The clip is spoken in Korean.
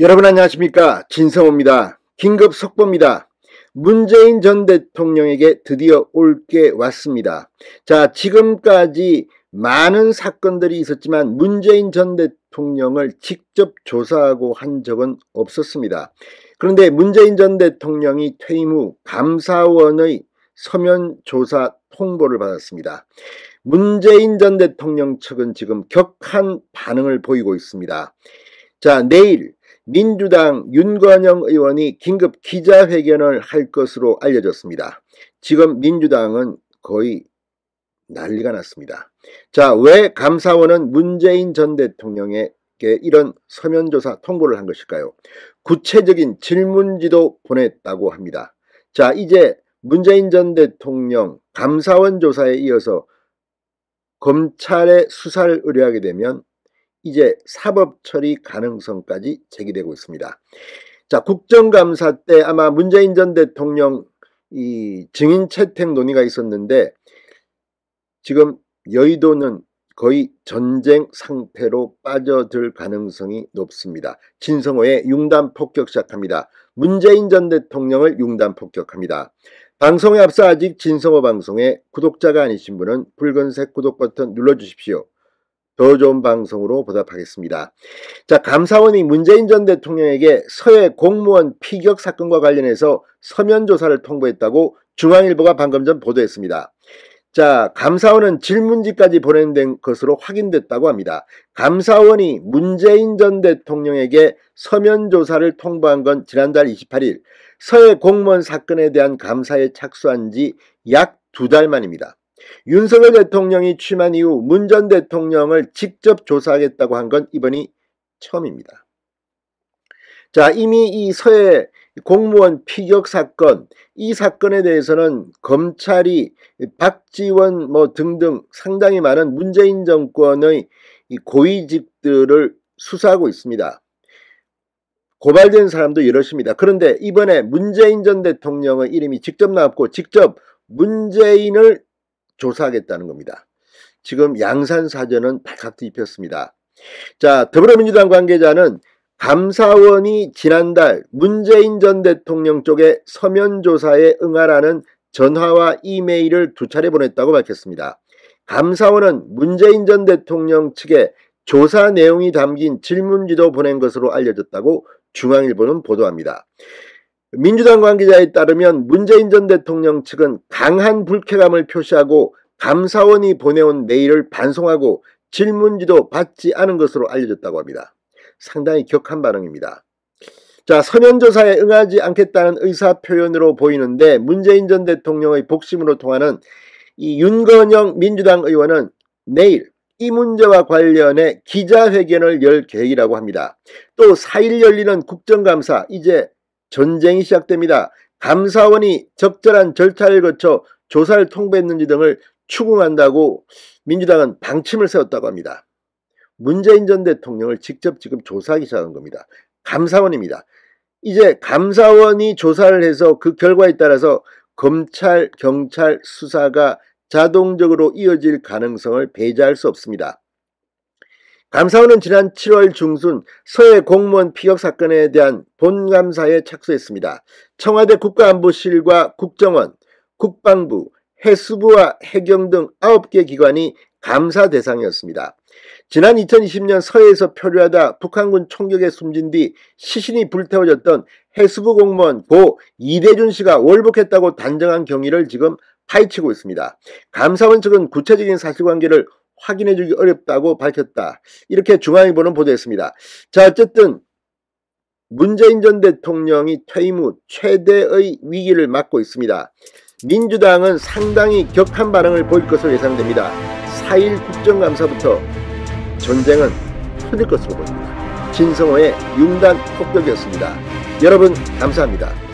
여러분 안녕하십니까? 진성호입니다. 긴급 속보입니다. 문재인 전 대통령에게 드디어 올 게 왔습니다. 자, 지금까지 많은 사건들이 있었지만 문재인 전 대통령을 직접 조사하고 한 적은 없었습니다. 그런데 문재인 전 대통령이 퇴임 후 감사원의 서면 조사 통보를 받았습니다. 문재인 전 대통령 측은 지금 격한 반응을 보이고 있습니다. 자, 내일 민주당 윤건영 의원이 긴급 기자회견을 할 것으로 알려졌습니다. 지금 민주당은 거의 난리가 났습니다. 자, 왜 감사원은 문재인 전 대통령에게 이런 서면조사 통보를 한 것일까요? 구체적인 질문지도 보냈다고 합니다. 자, 이제 문재인 전 대통령 감사원 조사에 이어서 검찰의 수사를 의뢰하게 되면 이제 사법처리 가능성까지 제기되고 있습니다. 자, 국정감사 때 아마 문재인 전 대통령 이 증인 채택 논의가 있었는데 지금 여의도는 거의 전쟁 상태로 빠져들 가능성이 높습니다. 진성호의 융단 폭격 시작합니다. 문재인 전 대통령을 융단 폭격합니다. 방송에 앞서 아직 진성호 방송에 구독자가 아니신 분은 붉은색 구독 버튼 눌러주십시오. 더 좋은 방송으로 보답하겠습니다. 자, 감사원이 문재인 전 대통령에게 서해 공무원 피격 사건과 관련해서 서면 조사를 통보했다고 중앙일보가 방금 전 보도했습니다. 자, 감사원은 질문지까지 보낸된 것으로 확인됐다고 합니다. 감사원이 문재인 전 대통령에게 서면 조사를 통보한 건 지난달 28일 서해 공무원 사건에 대한 감사에 착수한 지 약 2달 만입니다. 윤석열 대통령이 취임한 이후 문 전 대통령을 직접 조사하겠다고 한 건 이번이 처음입니다. 자, 이미 이 서해 공무원 피격 사건, 이 사건에 대해서는 검찰이 박지원 등등 상당히 많은 문재인 정권의 이 고위직들을 수사하고 있습니다. 고발된 사람도 여럿입니다. 그런데 이번에 문재인 전 대통령의 이름이 직접 나왔고 직접 문재인을 조사하겠다는 겁니다. 지금 양산사전은 발칵 뒤집혔습니다. 자, 더불어민주당 관계자는 감사원이 지난달 문재인 전 대통령 쪽에 서면 조사에 응하라는 전화와 이메일을 2차례 보냈다고 밝혔습니다. 감사원은 문재인 전 대통령 측에 조사 내용이 담긴 질문지도 보낸 것으로 알려졌다고 중앙일보는 보도합니다. 민주당 관계자에 따르면 문재인 전 대통령 측은 강한 불쾌감을 표시하고 감사원이 보내온 메일을 반송하고 질문지도 받지 않은 것으로 알려졌다고 합니다. 상당히 격한 반응입니다. 자, 서면조사에 응하지 않겠다는 의사표현으로 보이는데 문재인 전 대통령의 복심으로 통하는 이 윤건영 민주당 의원은 내일 이 문제와 관련해 기자회견을 열 계획이라고 합니다. 또 4일 열리는 국정감사, 이제 전쟁이 시작됩니다. 감사원이 적절한 절차를 거쳐 조사를 통보했는지 등을 추궁한다고 민주당은 방침을 세웠다고 합니다. 문재인 전 대통령을 직접 지금 조사하기 시작한 겁니다. 감사원입니다. 이제 감사원이 조사를 해서 그 결과에 따라서 검찰, 경찰 수사가 자동적으로 이어질 가능성을 배제할 수 없습니다. 감사원은 지난 7월 중순 서해 공무원 피격 사건에 대한 본감사에 착수했습니다. 청와대 국가안보실과 국정원, 국방부, 해수부와 해경 등 9개 기관이 감사 대상이었습니다. 지난 2020년 서해에서 표류하다 북한군 총격에 숨진 뒤 시신이 불태워졌던 해수부 공무원 고 이대준 씨가 월북했다고 단정한 경위를 지금 파헤치고 있습니다. 감사원 측은 구체적인 사실관계를 확인해주기 어렵다고 밝혔다. 이렇게 중앙일보는 보도했습니다. 자, 어쨌든 문재인 전 대통령이 퇴임 후 최대의 위기를 맞고 있습니다. 민주당은 상당히 격한 반응을 보일 것으로 예상됩니다. 4일 국정감사부터 전쟁은 터질 것으로 보입니다. 진성호의 융단 폭격이었습니다. 여러분 감사합니다.